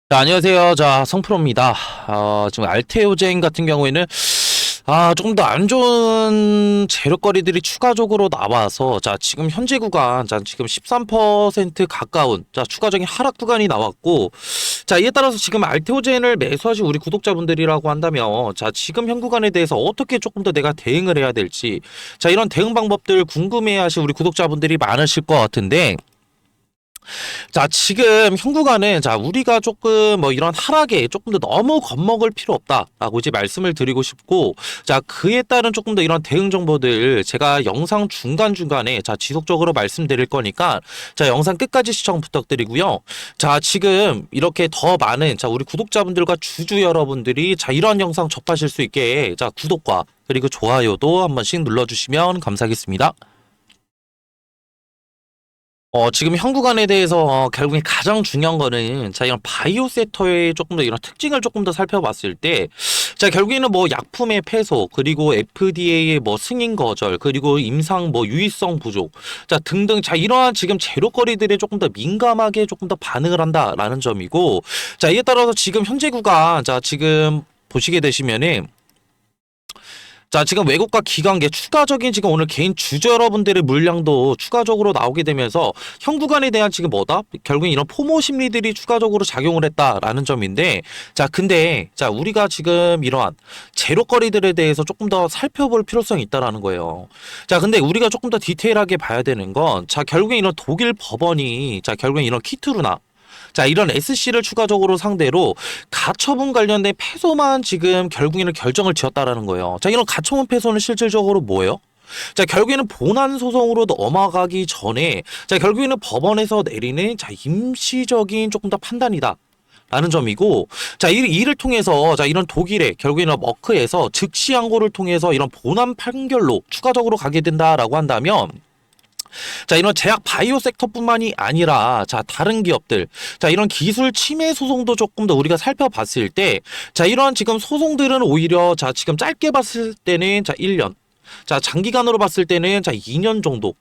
자, 안녕하세요. 자, 성프로입니다. 지금 알테오젠 같은 경우에는 조금 더 안 좋은 재료거리들이 추가적으로 나와서 지금 현재 구간 지금 13% 가까운 추가적인 하락 구간이 나왔고, 이에 따라서 지금 알테오젠을 매수하신 우리 구독자분들이라고 한다면 지금 현 구간에 대해서 어떻게 조금 더 내가 대응을 해야 될지, 이런 대응 방법들 궁금해하실 우리 구독자분들이 많으실 것 같은데, 지금 현 구간은 우리가 조금 뭐 이런 하락에 조금 더 너무 겁먹을 필요 없다라고 이제 말씀을 드리고 싶고, 그에 따른 조금 더 이런 대응 정보들 제가 영상 중간중간에 지속적으로 말씀드릴 거니까 영상 끝까지 시청 부탁드리고요. 지금 이렇게 더 많은 우리 구독자분들과 주주 여러분들이 이런 영상 접하실 수 있게 구독과 그리고 좋아요도 한 번씩 눌러주시면 감사하겠습니다. 지금 현 구간에 대해서 결국에 가장 중요한 거는 이런 바이오 섹터의 조금 더 이런 특징을 조금 더 살펴봤을 때, 결국에는 뭐 약품의 폐소, 그리고 FDA의 뭐 승인 거절, 그리고 임상 뭐 유의성 부족, 등등 이러한 지금 재료거리들에 조금 더 민감하게 조금 더 반응을 한다라는 점이고, 이에 따라서 지금 현재 구간 지금 보시게 되시면은, 지금 외국과 기관계 추가적인 지금 오늘 개인 주주 여러분들의 물량도 추가적으로 나오게 되면서 현 구간에 대한 지금 뭐다? 결국엔 이런 포모 심리들이 추가적으로 작용을 했다라는 점인데, 근데 우리가 지금 이러한 재료거리들에 대해서 조금 더 살펴볼 필요성이 있다라는 거예요. 근데 우리가 조금 더 디테일하게 봐야 되는 건 결국엔 이런 독일 법원이 결국엔 이런 키트루나 이런 SC를 추가적으로 상대로 가처분 관련된 패소만 지금 결국에는 결정을 지었다라는 거예요. 이런 가처분 패소는 실질적으로 뭐예요? 결국에는 본안 소송으로 넘어가기 전에 결국에는 법원에서 내리는 임시적인 조금 더 판단이다. 라는 점이고, 이를 통해서 이런 독일의 결국에는 머크에서 즉시 항고를 통해서 이런 본안 판결로 추가적으로 가게 된다라고 한다면, 이런 제약 바이오 섹터뿐만이 아니라 다른 기업들 이런 기술 침해 소송도 조금 더 우리가 살펴봤을 때 이러한 지금 소송들은 오히려 지금 짧게 봤을 때는 1년, 장기간으로 봤을 때는 2년 정도,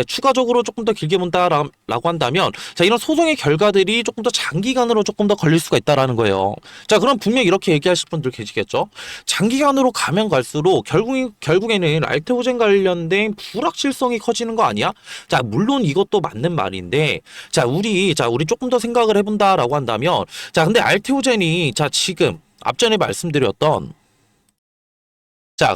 추가적으로 조금 더 길게 본다라고 한다면 이런 소송의 결과들이 조금 더 장기간으로 조금 더 걸릴 수가 있다라는 거예요. 그럼 분명 이렇게 얘기하실 분들 계시겠죠. 장기간으로 가면 갈수록 결국에는 알테오젠 관련된 불확실성이 커지는 거 아니야? 물론 이것도 맞는 말인데, 우리 조금 더 생각을 해본다라고 한다면, 근데 알테오젠이 지금 앞전에 말씀드렸던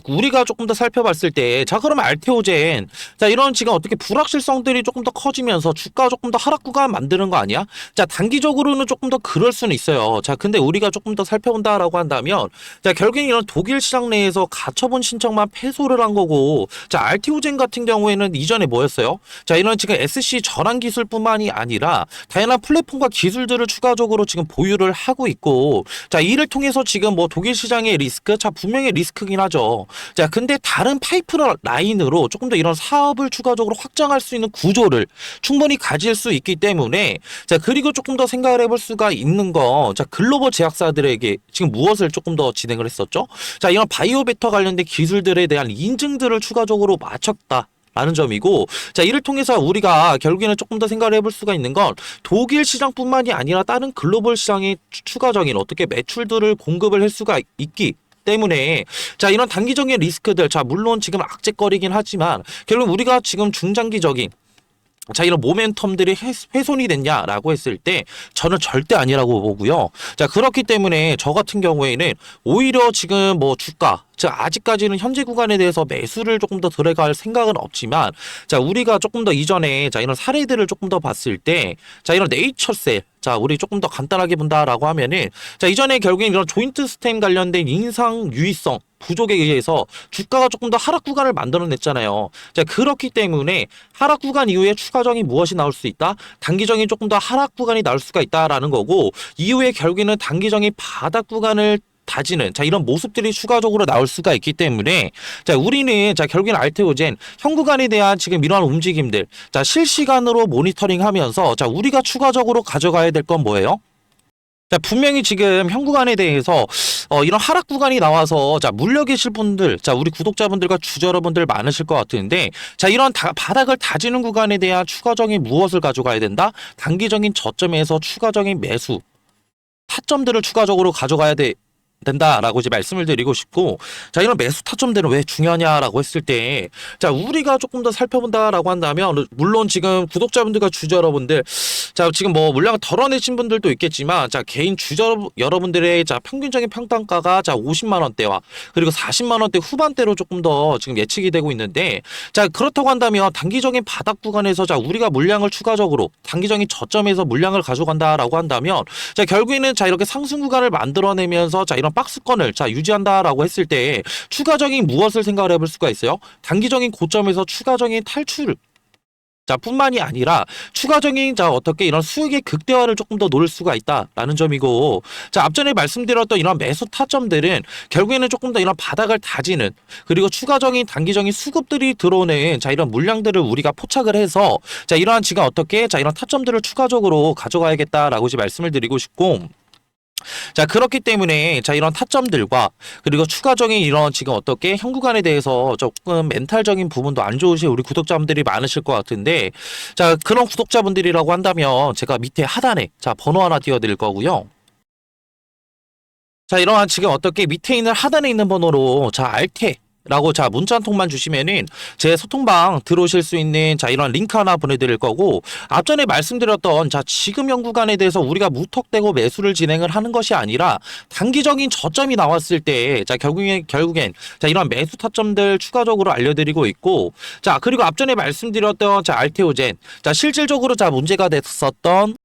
우리가 조금 더 살펴봤을 때, 그러면 알테오젠, 이런 지금 어떻게 불확실성들이 조금 더 커지면서 주가 조금 더 하락 구간 만드는 거 아니야? 단기적으로는 조금 더 그럴 수는 있어요. 근데 우리가 조금 더 살펴본다라고 한다면, 결국엔 이런 독일 시장 내에서 가처분 신청만 패소를 한 거고, 알테오젠 같은 경우에는 이전에 뭐였어요? 이런 지금 SC 전환 기술뿐만이 아니라, 다양한 플랫폼과 기술들을 추가적으로 지금 보유를 하고 있고, 이를 통해서 지금 뭐 독일 시장의 리스크, 분명히 리스크긴 하죠. 근데 다른 파이프라인으로 조금 더 이런 사업을 추가적으로 확장할 수 있는 구조를 충분히 가질 수 있기 때문에, 그리고 조금 더 생각을 해볼 수가 있는 건, 글로벌 제약사들에게 지금 무엇을 조금 더 진행을 했었죠? 이런 바이오베터 관련된 기술들에 대한 인증들을 추가적으로 마쳤다. 라는 점이고, 이를 통해서 우리가 결국에는 조금 더 생각을 해볼 수가 있는 건 독일 시장뿐만이 아니라 다른 글로벌 시장에 추가적인 어떻게 매출들을 공급을 할 수가 있기 때문에, 이런 단기적인 리스크들, 물론 지금 악재거리긴 하지만 결국 우리가 지금 중장기적인 이런 모멘텀들이 훼손이 됐냐라고 했을 때 저는 절대 아니라고 보고요. 그렇기 때문에 저 같은 경우에는 오히려 지금 뭐 주가, 아직까지는 현재 구간에 대해서 매수를 조금 더 들어갈 생각은 없지만, 우리가 조금 더 이전에 이런 사례들을 조금 더 봤을 때, 이런 네이처셀, 우리 조금 더 간단하게 본다라고 하면은, 이전에 결국엔 이런 조인트 스템 관련된 인상 유의성 부족에 의해서 주가가 조금 더 하락 구간을 만들어냈잖아요. 그렇기 때문에 하락 구간 이후에 추가적인 무엇이 나올 수 있다? 단기적인 조금 더 하락 구간이 나올 수가 있다라는 거고, 이후에 결국에는 단기적인 바닥 구간을 다지는 이런 모습들이 추가적으로 나올 수가 있기 때문에, 우리는 결국에는 알테오젠 현 구간에 대한 지금 이러한 움직임들 실시간으로 모니터링하면서 우리가 추가적으로 가져가야 될 건 뭐예요? 분명히 지금 현 구간에 대해서 이런 하락 구간이 나와서 물려 계실 분들, 우리 구독자분들과 주주 여러분들 많으실 것 같은데, 이런 바닥을 다지는 구간에 대한 추가적인 무엇을 가져가야 된다? 단기적인 저점에서 추가적인 매수, 타점들을 추가적으로 가져가야 된다라고 이제 말씀을 드리고 싶고, 자 이런 매수 타점들은 왜 중요하냐라고 했을 때, 자 우리가 조금 더 살펴본다라고 한다면, 물론 지금 구독자분들과 주주 여러분들, 자 지금 뭐 물량을 덜어내신 분들도 있겠지만, 자 개인 주주 여러분들의 자 평균적인 평단가가 자 50만 원대와 그리고 40만 원대 후반대로 조금 더 지금 예측이 되고 있는데, 자 그렇다고 한다면 단기적인 바닥 구간에서 자 우리가 물량을 추가적으로 단기적인 저점에서 물량을 가져간다라고 한다면, 자 결국에는 자 이렇게 상승 구간을 만들어내면서 자 이런 박스권을 자 유지한다라고 했을 때, 추가적인 무엇을 생각을 해볼 수가 있어요? 단기적인 고점에서 추가적인 탈출, 자 뿐만이 아니라 추가적인 자 어떻게 이런 수익의 극대화를 조금 더 노릴 수가 있다라는 점이고, 자 앞전에 말씀드렸던 이런 매수 타점들은 결국에는 조금 더 이런 바닥을 다지는, 그리고 추가적인 단기적인 수급들이 들어오는 자 이런 물량들을 우리가 포착을 해서 자 이러한 지금 어떻게 자 이런 타점들을 추가적으로 가져가야겠다라고 이제 말씀을 드리고 싶고, 자 그렇기 때문에 자 이런 타점들과 그리고 추가적인 이런 지금 어떻게 현 구간에 대해서 조금 멘탈적인 부분도 안 좋으신 우리 구독자분들이 많으실 것 같은데, 자 그런 구독자분들이라고 한다면 제가 밑에 하단에 자 번호 하나 띄워드릴 거고요. 자 이러한 지금 어떻게 밑에 있는 하단에 있는 번호로 자 알테 라고 자 문자 한 통만 주시면은 제 소통방 들어오실 수 있는 자 이런 링크 하나 보내드릴 거고, 앞전에 말씀드렸던 자 지금 현 구간에 대해서 우리가 무턱대고 매수를 진행을 하는 것이 아니라 단기적인 저점이 나왔을 때 자 결국엔 자 이런 매수 타점들 추가적으로 알려드리고 있고, 자 그리고 앞전에 말씀드렸던 자 알테오젠, 자 실질적으로 자 문제가 됐었던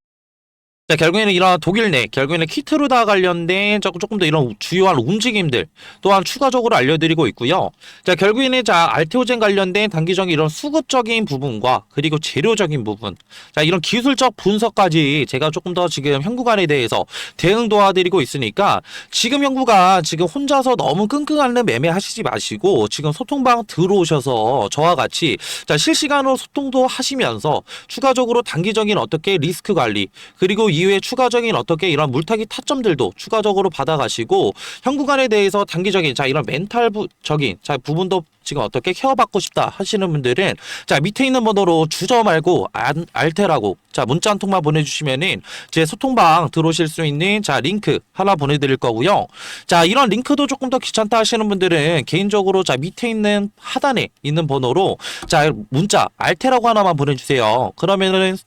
자 결국에는 이런 독일 내 결국에는 키트루다 관련된 조금 더 이런 주요한 움직임들 또한 추가적으로 알려드리고 있고요. 자 결국에는 자 알테오젠 관련된 단기적인 이런 수급적인 부분과 그리고 재료적인 부분, 자 이런 기술적 분석까지 제가 조금 더 지금 현 구간에 대해서 대응 도와드리고 있으니까, 지금 현 구간 지금 혼자서 너무 끙끙 앓는 매매 하시지 마시고 지금 소통방 들어오셔서 저와 같이 자 실시간으로 소통도 하시면서 추가적으로 단기적인 어떻게 리스크 관리, 그리고 이후에 추가적인 어떻게 이런 물타기 타점들도 추가적으로 받아가시고 현 구간에 대해서 단기적인 자 이런 멘탈적인 자 부분도 지금 어떻게 케어받고 싶다 하시는 분들은 자 밑에 있는 번호로 주저 말고 알테라고 자 문자 한 통만 보내주시면은 제 소통방 들어오실 수 있는 자 링크 하나 보내드릴 거고요. 자 이런 링크도 조금 더 귀찮다 하시는 분들은 개인적으로 자 밑에 있는 하단에 있는 번호로 자 문자 알테라고 하나만 보내주세요. 그러면은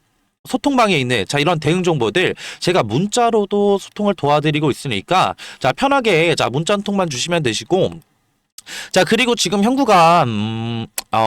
소통방에 있는 자 이런 대응 정보들 제가 문자로도 소통을 도와드리고 있으니까 자 편하게 자 문자 한 통만 주시면 되시고, 자 그리고 지금 현구가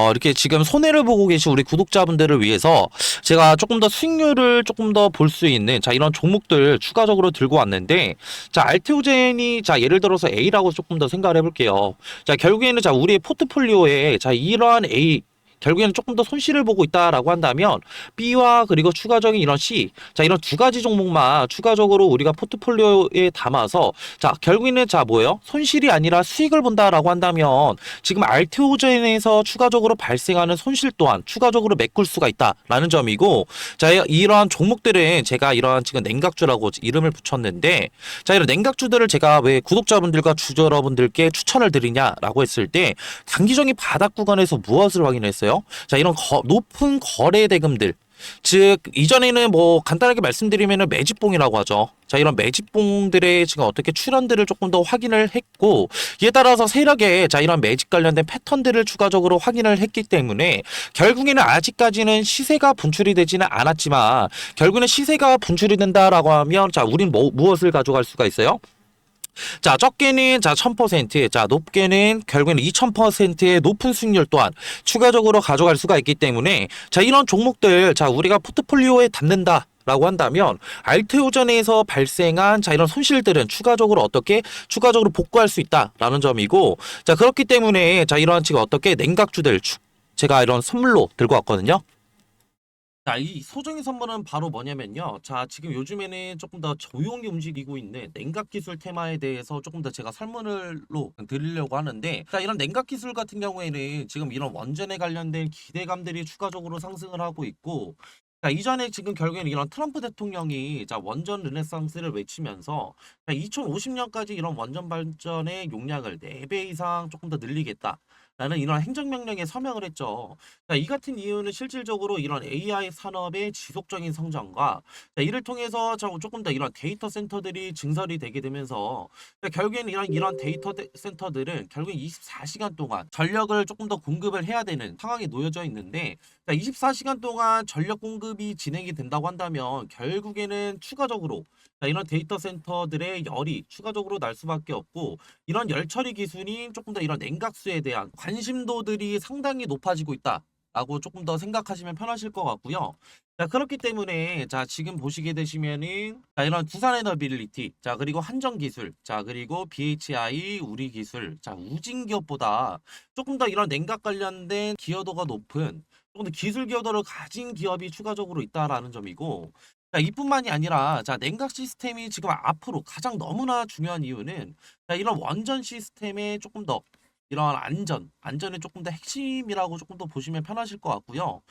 이렇게 지금 손해를 보고 계신 우리 구독자분들을 위해서 제가 조금 더 수익률을 조금 더 볼 수 있는 자 이런 종목들 추가적으로 들고 왔는데, 자 알테오젠이 자 예를 들어서 A라고 조금 더 생각을 해볼게요. 자 결국에는 자 우리의 포트폴리오에 자 이러한 A 결국에는 조금 더 손실을 보고 있다라고 한다면 B와 그리고 추가적인 이런 C, 자 이런 두 가지 종목만 추가적으로 우리가 포트폴리오에 담아서 자 결국에는 자 뭐예요? 손실이 아니라 수익을 본다라고 한다면 지금 알테오젠에서 추가적으로 발생하는 손실 또한 추가적으로 메꿀 수가 있다라는 점이고, 자 이러한 종목들은 제가 이러한 지금 냉각주라고 이름을 붙였는데, 자 이런 냉각주들을 제가 왜 구독자분들과 주주 여러분들께 추천을 드리냐라고 했을 때, 단기적인 바닥 구간에서 무엇을 확인했어요? 자 이런 높은 거래 대금들, 즉 이전에는 뭐 간단하게 말씀드리면은 매집봉이라고 하죠. 자 이런 매집봉들의 지금 어떻게 출현들을 조금 더 확인을 했고, 이에 따라서 세력의 자 이런 매집 관련된 패턴들을 추가적으로 확인을 했기 때문에 결국에는 아직까지는 시세가 분출이 되지는 않았지만, 결국에는 시세가 분출이 된다라고 하면 자 우린 무엇을 가져갈 수가 있어요? 자 적게는 자 1000%, 자 높게는 결국에는 2000%의 높은 수익률 또한 추가적으로 가져갈 수가 있기 때문에, 자 이런 종목들 자 우리가 포트폴리오에 담는다 라고 한다면 알테오전에서 발생한 자 이런 손실들은 추가적으로 어떻게 추가적으로 복구할 수 있다라는 점이고, 자 그렇기 때문에 자 이러한 지금 어떻게 냉각주들 제가 이런 선물로 들고 왔거든요. 자, 이 소정의 선물은 바로 뭐냐면요. 자, 지금 요즘에는 조금 더 조용히 움직이고 있는 냉각 기술 테마에 대해서 조금 더 제가 설문을로 드리려고 하는데, 자, 이런 냉각 기술 같은 경우에는 지금 이런 원전에 관련된 기대감들이 추가적으로 상승을 하고 있고, 자, 이전에 지금 결국에는 이런 트럼프 대통령이 자, 원전 르네상스를 외치면서 자, 2050년까지 이런 원전 발전의 용량을 4배 이상 조금 더 늘리겠다 라는 이런 행정명령에 서명을 했죠. 자, 이 같은 이유는 실질적으로 이런 AI 산업의 지속적인 성장과 자, 이를 통해서 조금 더 이런 데이터 센터들이 증설이 되게 되면서 자, 결국에는 이런 데이터 센터들은 결국 24시간 동안 전력을 조금 더 공급을 해야 되는 상황에 놓여져 있는데 자, 24시간 동안 전력 공급이 진행이 된다고 한다면 결국에는 추가적으로 자, 이런 데이터 센터들의 열이 추가적으로 날 수밖에 없고 이런 열 처리 기술이 조금 더 이런 냉각수에 대한 관심도들이 상당히 높아지고 있다라고 조금 더 생각하시면 편하실 것 같고요. 자, 그렇기 때문에 자, 지금 보시게 되시면은 자, 이런 두산 에너빌리티, 자, 그리고 한정 기술, 자, 그리고 BHI 우리 기술, 자, 우진 기업보다 조금 더 이런 냉각 관련된 기여도가 높은 조금 더 기술 기여도를 가진 기업이 추가적으로 있다라는 점이고 자, 이뿐만이 아니라 자, 냉각 시스템이 지금 앞으로 가장 너무나 중요한 이유는 자, 이런 원전 시스템의 조금 더 이런 안전이 조금 더 핵심이라고 조금 더 보시면 편하실 것 같고요.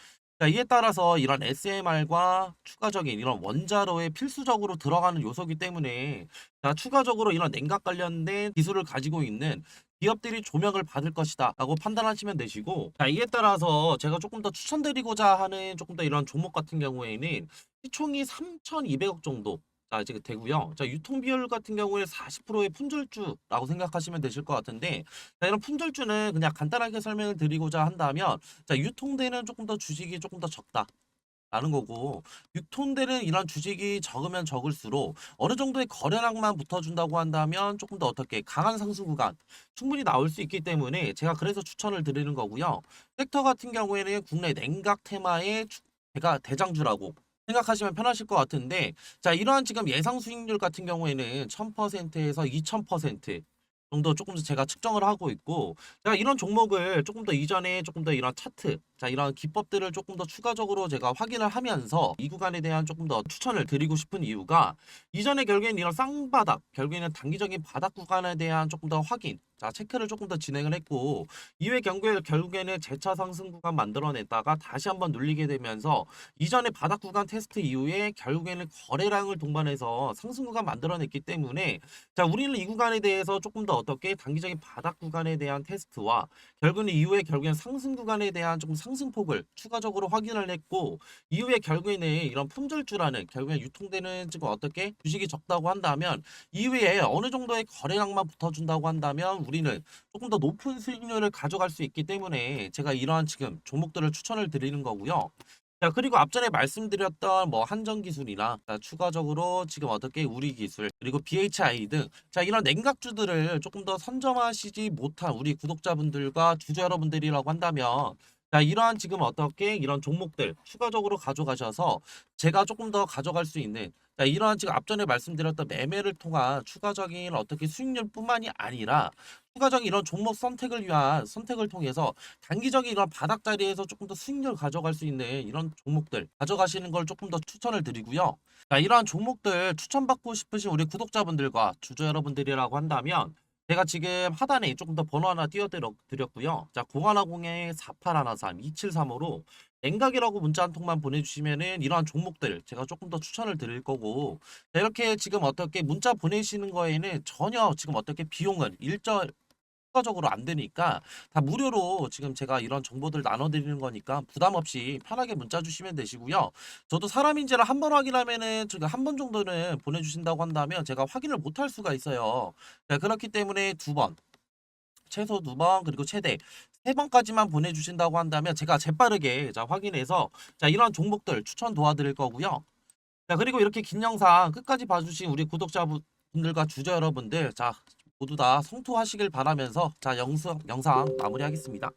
자, 이에 따라서 이런 SMR과 추가적인 이런 원자로에 필수적으로 들어가는 요소이기 때문에 자, 추가적으로 이런 냉각 관련된 기술을 가지고 있는 기업들이 조명을 받을 것이다 라고 판단하시면 되시고 자, 이에 따라서 제가 조금 더 추천드리고자 하는 조금 더 이런 종목 같은 경우에는 시총이 3,200억 정도 자, 이제 되고요. 자, 유통 비율 같은 경우에 40%의 품절주라고 생각하시면 되실 것 같은데, 자, 이런 품절주는 그냥 간단하게 설명을 드리고자 한다면, 자, 유통되는 조금 더 주식이 조금 더 적다. 라는 거고 유통되는 이런 주식이 적으면 적을수록 어느 정도의 거래량만 붙어준다고 한다면 조금 더 어떻게 강한 상승 구간 충분히 나올 수 있기 때문에 제가 그래서 추천을 드리는 거고요. 섹터 같은 경우에는 국내 냉각 테마의 제가 대장주라고 생각하시면 편하실 것 같은데 자 이러한 지금 예상 수익률 같은 경우에는 1000%에서 2000% 정도 조금 더 제가 측정을 하고 있고 제가 이런 종목을 조금 더 이전에 조금 더 이런 차트 자 이런 기법들을 조금 더 추가적으로 제가 확인을 하면서 이 구간에 대한 조금 더 추천을 드리고 싶은 이유가 이전에 결국에는 이런 쌍바닥 결국에는 단기적인 바닥 구간에 대한 조금 더 확인 자 체크를 조금 더 진행을 했고 이후에 결국에는 재차 상승 구간 만들어냈다가 다시 한번 눌리게 되면서 이전에 바닥 구간 테스트 이후에 결국에는 거래량을 동반해서 상승 구간 만들어냈기 때문에 자 우리는 이 구간에 대해서 조금 더 어떻게 단기적인 바닥 구간에 대한 테스트와 결국엔 상승 구간에 대한 조금 상승폭을 추가적으로 확인을 했고 이후에 결국에는 이런 품절주라는 결국엔 유통되는 지금 어떻게 주식이 적다고 한다면 이후에 어느 정도의 거래량만 붙어준다고 한다면 우리는 조금 더 높은 수익률을 가져갈 수 있기 때문에 제가 이러한 지금 종목들을 추천을 드리는 거고요. 자, 그리고 앞전에 말씀드렸던 뭐 한전기술이나 자, 추가적으로 지금 어떻게 우리기술 그리고 BHI 등 자, 이런 냉각주들을 조금 더 선점하시지 못한 우리 구독자분들과 주주 여러분들이라고 한다면 자, 이러한 지금 어떻게 이런 종목들 추가적으로 가져가셔서 제가 조금 더 가져갈 수 있는 자, 이러한 지금 앞전에 말씀드렸던 매매를 통한 추가적인 어떻게 수익률뿐만이 아니라 추가적인 이런 종목 선택을 위한 선택을 통해서 단기적인 이런 바닥 자리에서 조금 더 수익률 가져갈 수 있는 이런 종목들 가져가시는 걸 조금 더 추천을 드리고요. 자, 이러한 종목들 추천받고 싶으신 우리 구독자분들과 주주 여러분들이라고 한다면 제가 지금 하단에 조금 더 번호 하나 띄워드렸고요. 자, 0110-4813-2735로 냉각이라고 문자 한 통만 보내주시면은 이러한 종목들 제가 조금 더 추천을 드릴 거고 자, 이렇게 지금 어떻게 문자 보내시는 거에는 전혀 지금 어떻게 비용은 추가적으로 안 되니까 다 무료로 지금 제가 이런 정보들 나눠드리는 거니까 부담 없이 편하게 문자 주시면 되시고요. 저도 사람인지를 한 번 확인하면은 지금 한 번 정도는 보내주신다고 한다면 제가 확인을 못 할 수가 있어요. 자, 그렇기 때문에 두 번, 최소 두 번, 그리고 최대 세 번까지만 보내주신다고 한다면 제가 재빠르게 자, 확인해서 자, 이런 종목들 추천 도와드릴 거고요. 자, 그리고 이렇게 긴 영상 끝까지 봐주신 우리 구독자분들과 주저 여러분들 자, 모두 다 성투하시길 바라면서 자, 영상 마무리하겠습니다.